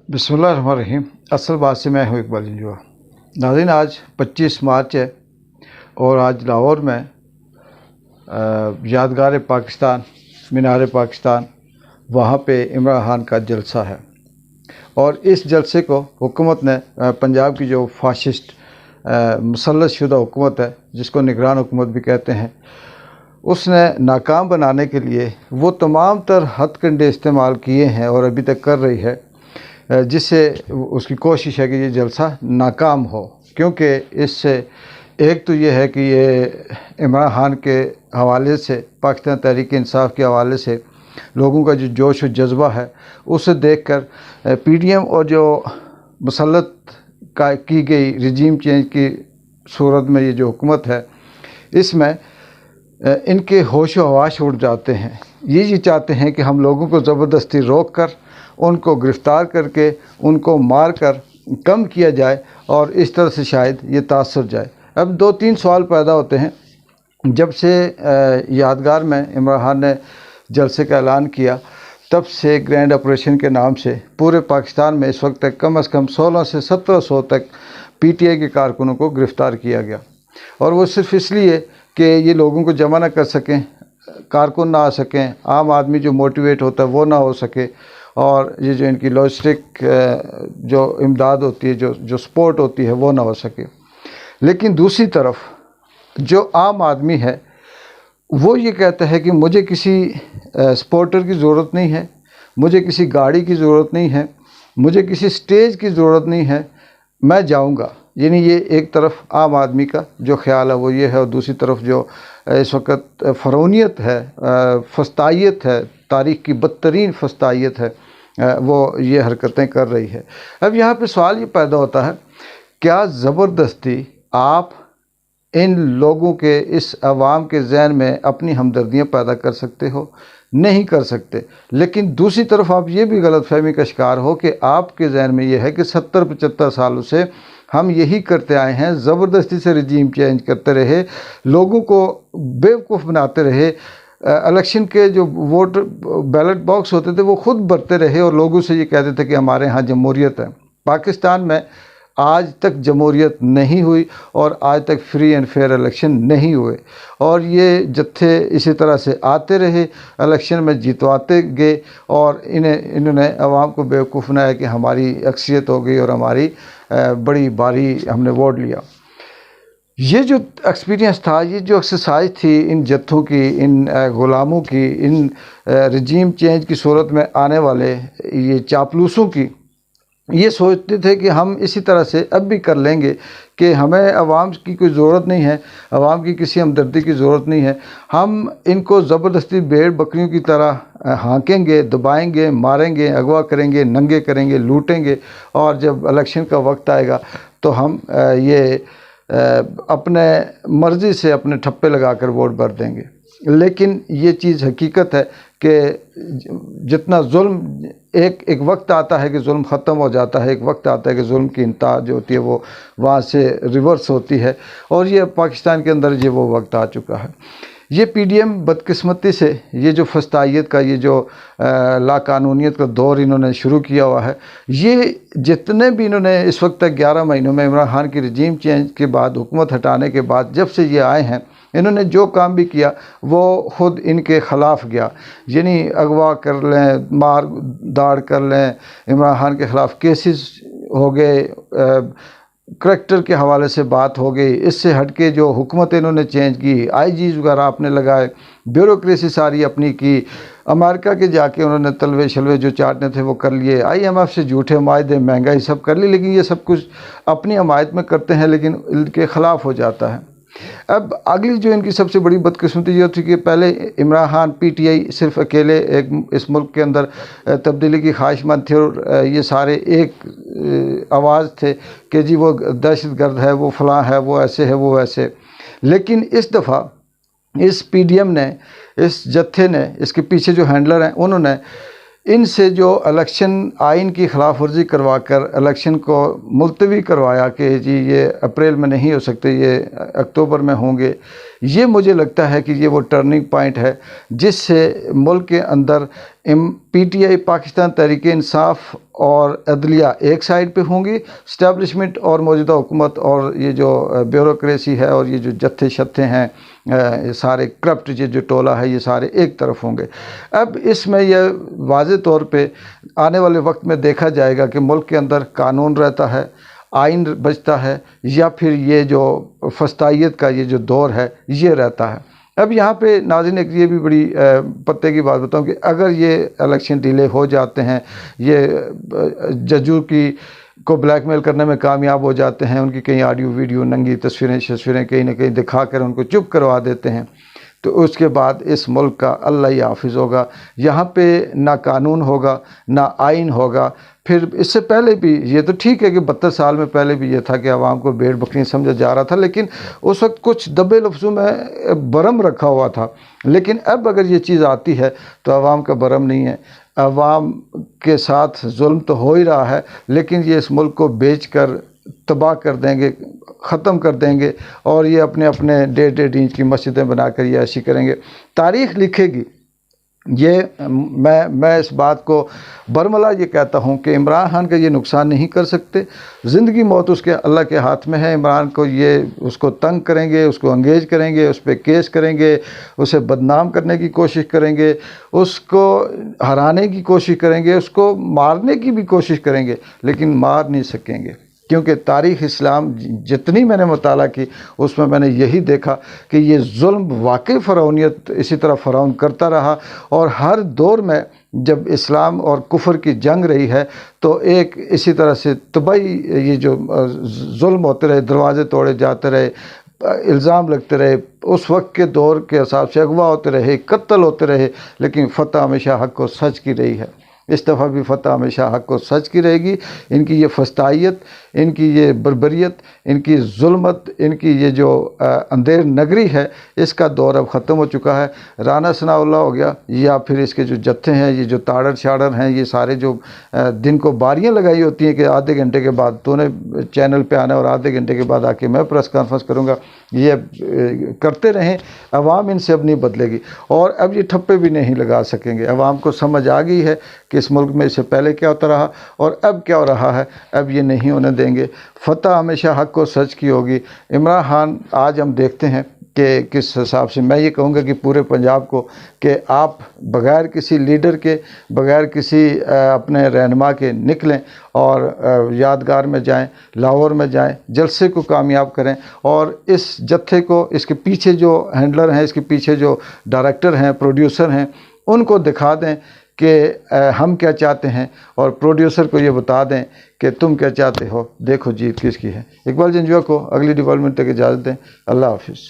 बिस्मिल्लाहिर्रहमानिर्रहीम। असल बात से मैं हूँ इकबाल जंजुआ। नाज़रीन, आज 25 मार्च है और आज लाहौर में यादगार पाकिस्तान, मीनार पाकिस्तान, वहाँ पे इमरान खान का जलसा है। और इस जलसे को हुकूमत ने पंजाब की जो फाशिस्ट मुसल्लत शुदा हुकूमत है, जिसको निगरान हुकूमत भी कहते हैं, उसने नाकाम बनाने के लिए वो तमाम तर हथकंडे इस्तेमाल किए हैं और अभी तक कर रही है, जिससे उसकी कोशिश है कि ये जलसा नाकाम हो। क्योंकि इससे एक तो ये है कि ये इमरान खान के हवाले से, पाकिस्तान तहरीक इंसाफ के हवाले से लोगों का जो जोश और जज्बा है, उसे देखकर पीडीएम और जो मुसल्लत की गई रजीम चेंज की सूरत में ये जो हुकूमत है, इसमें इनके होश व हवास उड़ जाते हैं। ये चाहते हैं कि हम लोगों को ज़बरदस्ती रोक कर, उनको गिरफ़्तार करके, उनको मार कर कम किया जाए और इस तरह से शायद ये तासर जाए। अब 2-3 सवाल पैदा होते हैं। जब से यादगार में इमरान खान ने जलसे का ऐलान किया, तब से ग्रैंड ऑपरेशन के नाम से पूरे पाकिस्तान में इस वक्त तक कम से कम 16 से 1700 तक पीटीआई के कारकुनों को गिरफ़्तार किया गया। और वो सिर्फ इसलिए कि ये लोगों को जमा ना कर सकें, कारकुन ना आ सकें, आम आदमी जो मोटिवेट होता है वो ना हो सके, और ये जो इनकी लॉजिस्टिक जो इमदाद होती है, जो सपोर्ट होती है, वो ना हो सके। लेकिन दूसरी तरफ जो आम आदमी है, वो ये कहता है कि मुझे किसी सपोर्टर की ज़रूरत नहीं है, मुझे किसी गाड़ी की ज़रूरत नहीं है, मुझे किसी स्टेज की ज़रूरत नहीं है, मैं जाऊंगा। यानी ये एक तरफ आम आदमी का जो ख्याल है वो ये है, और दूसरी तरफ जो इस वक्त फ़रौनियत है, फस्तायत है, तारीख़ की बदतरीन फस्तायत है, वो ये हरकतें कर रही है। अब यहाँ पे सवाल ये पैदा होता है, क्या ज़बरदस्ती आप इन लोगों के, इस अवाम के ज़हन में अपनी हमदर्दियाँ पैदा कर सकते हो? नहीं कर सकते। लेकिन दूसरी तरफ आप ये भी गलतफहमी का शिकार हो कि आपके ज़हन में ये है कि 70-75 सालों से हम यही करते आए हैं, ज़बरदस्ती से रजीम चेंज करते रहे, लोगों को बेवकूफ़ बनाते रहे, इलेक्शन के जो वोट बैलेट बॉक्स होते थे वो खुद भरते रहे और लोगों से ये कहते थे कि हमारे यहाँ जमहूरियत है। पाकिस्तान में आज तक जमहूरियत नहीं हुई और आज तक फ्री एंड फेयर इलेक्शन नहीं हुए, और ये जत्थे इसी तरह से आते रहे, इलेक्शन में जितवाते गए, और इन्होंने अवाम को बेवकूफ़ बनाया कि हमारी अक्सरियत हो गई और हमारी बड़ी भारी हमने वोट लिया। ये जो एक्सपीरियंस था, ये जो एक्सरसाइज थी इन जत्थों की, इन ग़ुलामों की, इन रजीम चेंज की सूरत में आने वाले ये चापलूसों की, ये सोचते थे कि हम इसी तरह से अब भी कर लेंगे, कि हमें अवाम की कोई ज़रूरत नहीं है, अवाम की किसी हमदर्दी की ज़रूरत नहीं है, हम इनको ज़बरदस्ती भेड़ बकरियों की तरह हाँकेंगे, दबाएंगे, मारेंगे, अगवा करेंगे, नंगे करेंगे, लूटेंगे, और जब इलेक्शन का वक्त आएगा तो हम ये अपने मर्ज़ी से अपने ठप्पे लगाकर वोट भर देंगे। लेकिन ये चीज़ हकीकत है कि जितना जुल्म, एक वक्त आता है कि जुल्म ख़त्म हो जाता है, एक वक्त आता है कि जुल्म की इंतहा जो होती है वो वहाँ से रिवर्स होती है, और ये पाकिस्तान के अंदर ये वो वक्त आ चुका है। ये पीडीएम बदकिस्मती से ये जो फस्तायत का, ये जो लाकानूनियत का दौर इन्होंने शुरू किया हुआ है, ये जितने भी इन्होंने इस वक्त तक 11 महीनों में इमरान खान की रजीम चेंज के बाद, हुकूमत हटाने के बाद, जब से ये आए हैं, इन्होंने जो काम भी किया वो ख़ुद इनके ख़िलाफ़ गया। यानी अगवा कर लें, मार दाड़ कर लें, इमरान खान के ख़िलाफ़ केसेस हो गए, करैक्टर के हवाले से बात हो गई। इससे हट के जो हुकूमत इन्होंने चेंज की, आईजीज़ वगैरह आपने लगाए, ब्यूरोक्रेसी सारी अपनी की, अमेरिका के जाके उन्होंने तलवे शलवे जो चाटने थे वो कर लिए, IMF से झूठे मायदे, महंगाई सब कर ली, लेकिन ये सब कुछ अपनी हमायत में करते हैं, लेकिन इनके ख़िलाफ़ हो जाता है। अब अगली जो इनकी सबसे बड़ी बदकिस्मती ये थी कि पहले इमरान खान, पीटीआई सिर्फ अकेले एक इस मुल्क के अंदर तब्दीली की ख्वाहिशमंद थे, और ये सारे एक आवाज़ थे कि जी वो दहशतगर्द है, वो फलां है, वो ऐसे है, वो वैसे। लेकिन इस दफ़ा इस पीडीएम ने, इस जत्थे ने, इसके पीछे जो हैंडलर हैं, उन्होंने ان سے جو الیکشن آئین کی خلاف ورزی کروا کر الیکشن کو ملتوی کروایا کہ جی یہ اپریل میں نہیں ہو سکتے، یہ اکتوبر میں ہوں گے، یہ مجھے لگتا ہے کہ یہ وہ ٹرننگ پوائنٹ ہے جس سے ملک کے اندر P T I Pakistan Tehreek Insaf اور عدلیہ ایک سائڈ پہ ہوں گی، اسٹیبلشمنٹ اور موجودہ حکومت اور یہ جو بیوروکریسی ہے اور یہ جو جتھے شتھے ہیں، سارے کرپٹ یہ جو ٹولہ ہے، یہ سارے ایک طرف ہوں گے۔ اب اس میں یہ واضح طور پہ آنے والے وقت میں دیکھا جائے گا کہ ملک کے اندر قانون رہتا ہے، آئین بچتا ہے، یا پھر یہ جو فسطائیت کا یہ جو دور ہے یہ رہتا ہے۔ اب یہاں پہ ناظرین ایک یہ بھی بڑی پتے کی بات بتاؤں کہ اگر یہ الیکشن ڈیلے ہو جاتے ہیں، یہ ججوں کو بلیک میل کرنے میں کامیاب ہو جاتے ہیں، ان کی کہیں آڈیو ویڈیو ننگی تصویریں کہیں نہ کہیں دکھا کر ان کو چپ کروا دیتے ہیں، تو اس کے بعد اس ملک کا اللہ ہی حافظ ہوگا۔ یہاں پہ نہ قانون ہوگا نہ آئین ہوگا۔ پھر اس سے پہلے بھی یہ تو ٹھیک ہے کہ 72 سال میں پہلے بھی یہ تھا کہ عوام کو بھیڑ بکری سمجھا جا رہا تھا، لیکن اس وقت کچھ دبے لفظوں میں برم رکھا ہوا تھا، لیکن اب اگر یہ چیز آتی ہے تو عوام کا برم نہیں ہے، عوام کے ساتھ ظلم تو ہو ہی رہا ہے، لیکن یہ اس ملک کو بیچ کر تباہ کر دیں گے، ختم کر دیں گے، اور یہ اپنے 1.5 انچ کی مسجدیں بنا کر یہ ایسی کریں گے۔ تاریخ لکھے گی یہ، میں اس بات کو برملا یہ کہتا ہوں کہ عمران خان کا یہ نقصان نہیں کر سکتے۔ زندگی موت اس کے اللہ کے ہاتھ میں ہے۔ عمران کو اس کو تنگ کریں گے، اس کو انگیج کریں گے، اس پہ کیس کریں گے، اسے بدنام کرنے کی کوشش کریں گے، اس کو ہرانے کی کوشش کریں گے، اس کو مارنے کی بھی کوشش کریں گے، لیکن مار نہیں سکیں گے، کیونکہ تاریخ اسلام جتنی میں نے مطالعہ کی اس میں نے یہی دیکھا کہ یہ ظلم واقعی فرعونیت اسی طرح فرعون کرتا رہا، اور ہر دور میں جب اسلام اور کفر کی جنگ رہی ہے تو ایک اسی طرح سے تباہی، یہ جو ظلم ہوتے رہے، دروازے توڑے جاتے رہے، الزام لگتے رہے، اس وقت کے دور کے حساب سے اغوا ہوتے رہے، قتل ہوتے رہے، لیکن فتح ہمیشہ حق و سچ کی رہی ہے۔ اس دفعہ بھی فتح ہمیشہ حق و سچ کی رہے گی۔ ان کی یہ فسطائیت، ان کی یہ بربریت، ان کی ظلمت، ان کی یہ جو اندھیر نگری ہے، اس کا دور اب ختم ہو چکا ہے۔ رانا ثناء اللہ ہو گیا، یا پھر اس کے جو جتھے ہیں، یہ جو تاڑر شاڑر ہیں، یہ سارے جو دن کو باریاں لگائی ہوتی ہیں کہ آدھے گھنٹے کے بعد تو نے چینل پہ آنا ہے اور آدھے گھنٹے کے بعد آ کے میں پریس کانفرنس کروں گا، یہ کرتے رہیں، عوام ان سے اب نہیں بدلے گی، اور اب یہ ٹھپے بھی نہیں لگا سکیں گے۔ عوام کو سمجھ آ گئی ہے کہ اس ملک میں اس سے پہلے کیا ہوتا رہا اور اب کیا ہو رہا ہے، اب یہ نہیں ہونے دیں گے۔ فتح ہمیشہ حق و سچ کی ہوگی۔ عمران خان آج ہم دیکھتے ہیں کہ کس حساب سے، میں یہ کہوں گا کہ پورے پنجاب کو، کہ آپ بغیر کسی لیڈر کے، بغیر کسی اپنے رہنما کے نکلیں اور یادگار میں جائیں، لاہور میں جائیں، جلسے کو کامیاب کریں، اور اس جتھے کو، اس کے پیچھے جو ہینڈلر ہیں، اس کے پیچھے جو ڈائریکٹر ہیں، پروڈیوسر ہیں، ان کو دکھا دیں کہ ہم کیا چاہتے ہیں، اور پروڈیوسر کو یہ بتا دیں کہ تم کیا چاہتے ہو، دیکھو جیت کس کی ہے۔ اقبال جنجوعہ کو اگلی ڈیولپمنٹ تک اجازت دیں۔ اللہ حافظ۔